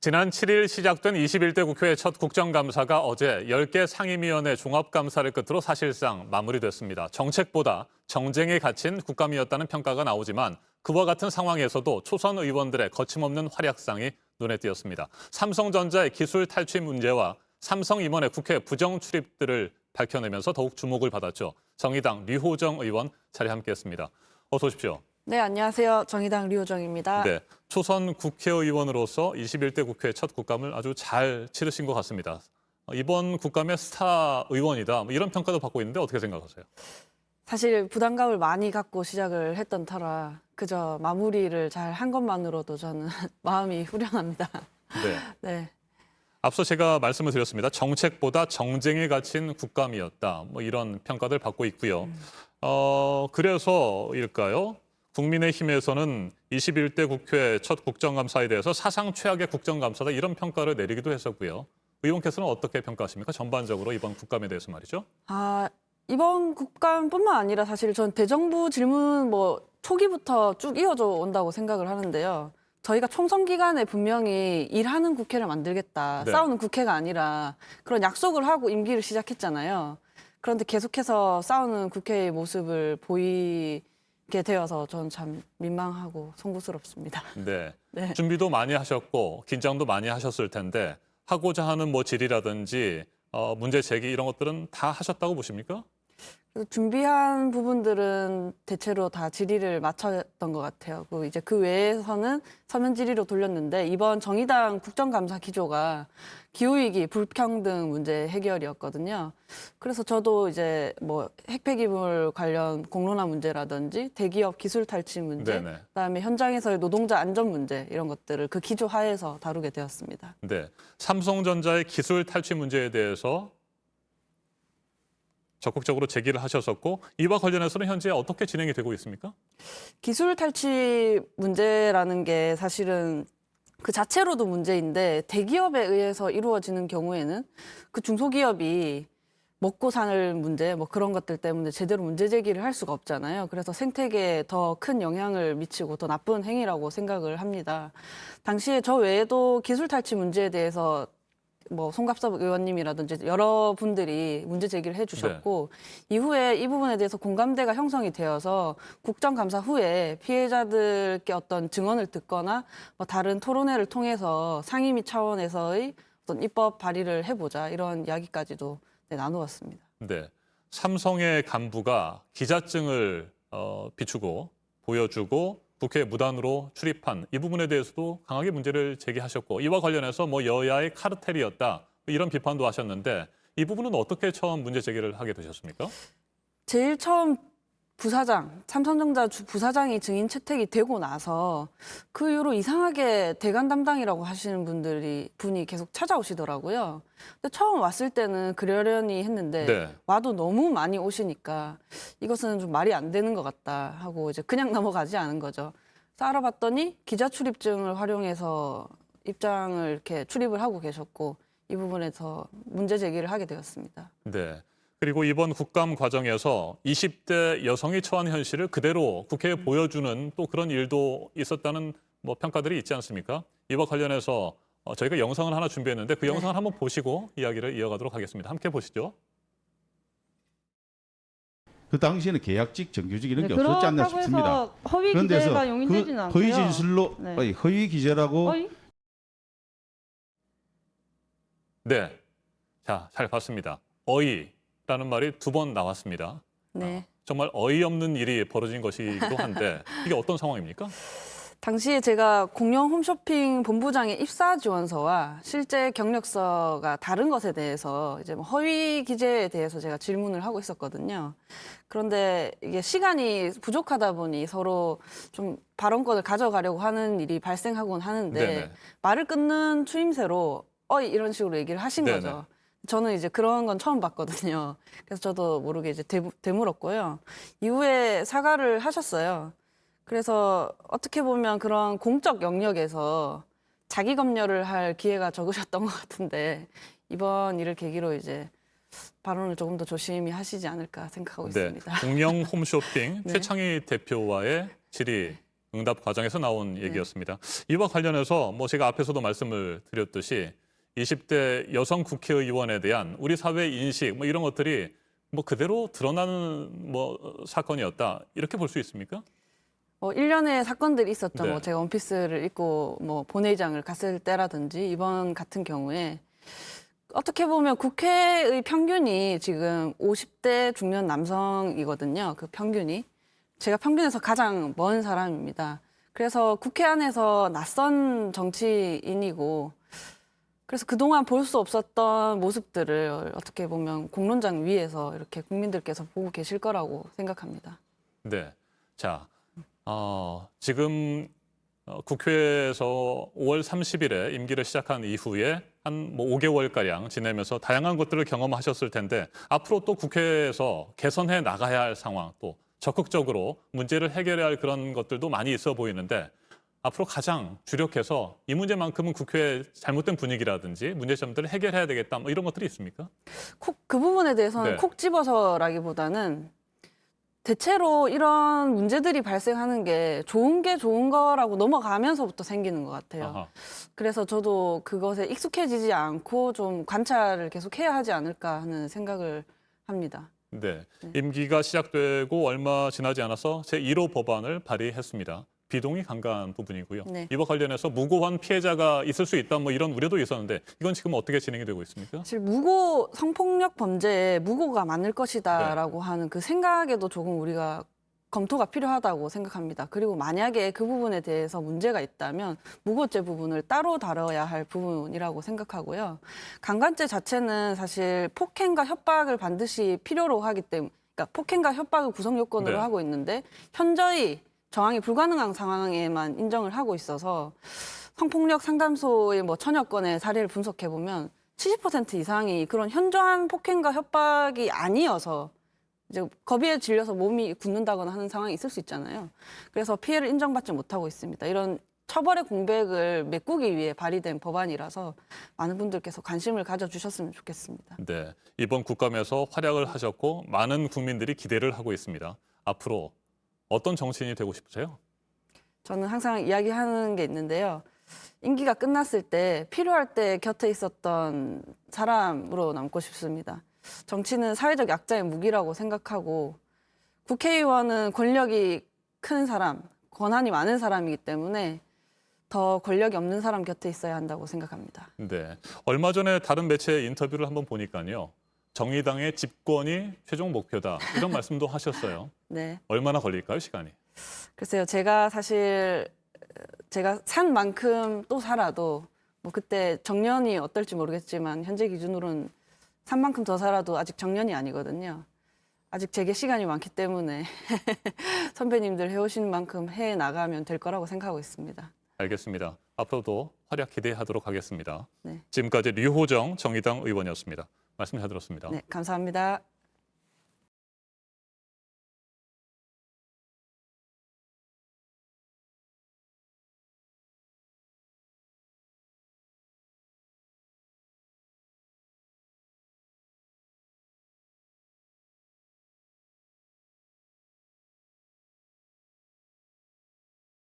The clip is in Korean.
지난 7일 시작된 21대 국회 첫 국정감사가 어제 10개 상임위원회 종합감사를 끝으로 사실상 마무리됐습니다. 정책보다 정쟁에 갇힌 국감이었다는 평가가 나오지만 그와 같은 상황에서도 초선 의원들의 거침없는 활약상이 눈에 띄었습니다. 삼성전자의 기술 탈취 문제와 삼성 임원의 국회 부정 출입들을 밝혀내면서 더욱 주목을 받았죠. 정의당 류호정 의원 자리 함께했습니다. 어서 오십시오. 네, 안녕하세요. 정의당 류호정입니다. 네, 초선 국회의원으로서 21대 국회 첫 국감을 아주 잘 치르신 것 같습니다. 이번 국감의 스타 의원이다, 이런 평가도 받고 있는데 어떻게 생각하세요? 사실 부담감을 많이 갖고 시작을 했던 터라 그저 마무리를 잘 한 것만으로도 저는 마음이 후련합니다. 네. 네. 앞서 제가 말씀을 드렸습니다. 정책보다 정쟁에 갇힌 국감이었다, 이런 평가들 받고 있고요. 그래서일까요? 국민의힘에서는 21대 국회 첫 국정감사에 대해서 사상 최악의 국정감사다, 이런 평가를 내리기도 했었고요. 의원께서는 어떻게 평가하십니까? 전반적으로 이번 국감에 대해서 말이죠. 이번 국감뿐만 아니라 사실 전 대정부 질문 초기부터 쭉 이어져 온다고 생각을 하는데요. 저희가 총선 기간에 분명히 일하는 국회를 만들겠다, 네. 싸우는 국회가 아니라 그런 약속을 하고 임기를 시작했잖아요. 그런데 계속해서 싸우는 국회의 모습을 보이게 되어서 저는 참 민망하고 송구스럽습니다. 네. 네. 준비도 많이 하셨고 긴장도 많이 하셨을 텐데 하고자 하는 질의라든지 문제 제기 이런 것들은 다 하셨다고 보십니까? 그래서 준비한 부분들은 대체로 다 질의를 마쳤던 것 같아요. 이제 그 외에서는 서면 질의로 돌렸는데 이번 정의당 국정감사 기조가 기후위기, 불평등 문제 해결이었거든요. 그래서 저도 이제 핵폐기물 관련 공론화 문제라든지 대기업 기술 탈취 문제, 네네. 그다음에 현장에서의 노동자 안전 문제 이런 것들을 그 기조 하에서 다루게 되었습니다. 네. 삼성전자의 기술 탈취 문제에 대해서 적극적으로 제기를 하셨었고 이와 관련해서는 현재 어떻게 진행이 되고 있습니까? 기술 탈취 문제라는 게 사실은 그 자체로도 문제인데 대기업에 의해서 이루어지는 경우에는 그 중소기업이 먹고 사는 문제 그런 것들 때문에 제대로 문제 제기를 할 수가 없잖아요. 그래서 생태계에 더 큰 영향을 미치고 더 나쁜 행위라고 생각을 합니다. 당시에 저 외에도 기술 탈취 문제에 대해서 송갑섭 의원님이라든지 여러 분들이 문제 제기를 해주셨고 이후에 이 부분에 대해서 공감대가 형성이 되어서 국정감사 후에 피해자들께 어떤 증언을 듣거나 다른 토론회를 통해서 상임위 차원에서의 어떤 입법 발의를 해보자 이런 이야기까지도 나누었습니다. 네. 삼성의 간부가 기자증을 비추고 보여주고 국회 무단으로 출입한 이 부분에 대해서도 강하게 문제를 제기하셨고 이와 관련해서 여야의 카르텔이었다, 이런 비판도 하셨는데 이 부분은 어떻게 처음 문제 제기를 하게 되셨습니까? 제일 처음 삼성전자 부사장이 증인 채택이 되고 나서 그 이후로 이상하게 대관 담당이라고 하시는 분이 계속 찾아오시더라고요. 근데 처음 왔을 때는 그러려니 했는데 네. 와도 너무 많이 오시니까 이것은 좀 말이 안 되는 것 같다 하고 이제 그냥 넘어가지 않은 거죠. 그래서 알아봤더니 기자 출입증을 활용해서 입장을 이렇게 출입을 하고 계셨고 이 부분에서 문제 제기를 하게 되었습니다. 네. 그리고 이번 국감 과정에서 20대 여성이 처한 현실을 그대로 국회에 보여주는 또 그런 일도 있었다는 평가들이 있지 않습니까? 이와 관련해서 저희가 영상을 하나 준비했는데 그 영상을 한번 보시고 이야기를 이어가도록 하겠습니다. 함께 보시죠. 그 당시에는 계약직, 정규직 이런 게 네, 없었지 않나 그렇다고 싶습니다. 해서 허위 기재가 용인되지는 않고요. 허위 진술로 네. 허위 기재라고 허위? 네. 자, 잘 봤습니다. 어이라는 말이 2번 나왔습니다. 네. 정말 어이없는 일이 벌어진 것이기도 한데 이게 어떤 상황입니까? 당시에 제가 공영 홈쇼핑 본부장의 입사 지원서와 실제 경력서가 다른 것에 대해서 이제 허위 기재에 대해서 제가 질문을 하고 있었거든요. 그런데 이게 시간이 부족하다 보니 서로 좀 발언권을 가져가려고 하는 일이 발생하곤 하는데 네네. 말을 끊는 추임새로 어이 이런 식으로 얘기를 하신 네네. 거죠. 저는 이제 그런 건 처음 봤거든요. 그래서 저도 모르게 이제 되물었고요. 이후에 사과를 하셨어요. 그래서 어떻게 보면 그런 공적 영역에서 자기 검열을 할 기회가 적으셨던 것 같은데 이번 일을 계기로 이제 발언을 조금 더 조심히 하시지 않을까 생각하고 있습니다. 공영 홈쇼핑 네. 최창희 대표와의 질의 응답 과정에서 나온 얘기였습니다. 이와 관련해서 뭐 제가 앞에서도 말씀을 드렸듯이 20대 여성 국회의원에 대한 우리 사회의 인식 뭐 이런 것들이 뭐 그대로 드러나는 뭐 사건이었다 이렇게 볼 수 있습니까? 일련의 사건들이 있었죠. 네. 뭐 제가 원피스를 입고 뭐 본회의장을 갔을 때라든지 이번 같은 경우에 어떻게 보면 국회의 평균이 지금 50대 중년 남성이거든요. 그 평균이. 제가 평균에서 가장 먼 사람입니다. 그래서 국회 안에서 낯선 정치인이고 그래서 그동안 볼 수 없었던 모습들을 어떻게 보면 공론장 위에서 이렇게 국민들께서 보고 계실 거라고 생각합니다. 네. 자, 지금 국회에서 5월 30일에 임기를 시작한 이후에 한 뭐 5개월가량 지내면서 다양한 것들을 경험하셨을 텐데 앞으로 또 국회에서 개선해 나가야 할 상황 또 적극적으로 문제를 해결해야 할 그런 것들도 많이 있어 보이는데 앞으로 가장 주력해서 이 문제만큼은 국회의 잘못된 분위기라든지 문제점들을 해결해야 되겠다 뭐 이런 것들이 있습니까? 그 부분에 대해서는 네. 콕 집어서라기보다는 대체로 이런 문제들이 발생하는 게 좋은 거라고 넘어가면서부터 생기는 것 같아요. 아하. 그래서 저도 그것에 익숙해지지 않고 좀 관찰을 계속 해야 하지 않을까 하는 생각을 합니다. 네. 임기가 시작되고 얼마 지나지 않아서 제1호 법안을 발의했습니다. 비동의 강간 부분이고요. 네. 이와 관련해서 무고한 피해자가 있을 수 있다 뭐 이런 우려도 있었는데 이건 지금 어떻게 진행이 되고 있습니까? 사실 성폭력 범죄에 무고가 많을 것이다라고 하는 그 생각에도 조금 우리가 검토가 필요하다고 생각합니다. 그리고 만약에 그 부분에 대해서 문제가 있다면 무고죄 부분을 따로 다뤄야 할 부분이라고 생각하고요. 강간죄 자체는 사실 폭행과 협박을 반드시 필요로 하기 때문에 그러니까 폭행과 협박을 구성 요건으로 네. 하고 있는데 현저히 정황이 불가능한 상황에만 인정을 하고 있어서 성폭력 상담소의 뭐 1000여 건의 사례를 분석해 보면 70% 이상이 그런 현저한 폭행과 협박이 아니어서 이제 겁에 질려서 몸이 굳는다거나 하는 상황이 있을 수 있잖아요. 그래서 피해를 인정받지 못하고 있습니다. 이런 처벌의 공백을 메꾸기 위해 발의된 법안이라서 많은 분들께서 관심을 가져주셨으면 좋겠습니다. 네. 이번 국감에서 활약을 하셨고 많은 국민들이 기대를 하고 있습니다. 앞으로 어떤 정치인이 되고 싶으세요? 저는 항상 이야기하는 게 있는데요. 임기가 끝났을 때 필요할 때 곁에 있었던 사람으로 남고 싶습니다. 정치는 사회적 약자의 무기라고 생각하고 국회의원은 권력이 큰 사람, 권한이 많은 사람이기 때문에 더 권력이 없는 사람 곁에 있어야 한다고 생각합니다. 네. 얼마 전에 다른 매체 인터뷰를 한번 보니까요. 정의당의 집권이 최종 목표다. 이런 말씀도 하셨어요. 네. 얼마나 걸릴까요, 시간이? 글쎄요, 제가 사실 제가 산 만큼 또 살아도 뭐 그때 정년이 어떨지 모르겠지만 현재 기준으로는 산 만큼 더 살아도 아직 정년이 아니거든요. 아직 제게 시간이 많기 때문에 선배님들 해오신 만큼 해 나가면 될 거라고 생각하고 있습니다. 알겠습니다. 앞으로도 활약 기대하도록 하겠습니다. 네. 지금까지 류호정 정의당 의원이었습니다. 말씀 잘 들었습니다. 네, 감사합니다.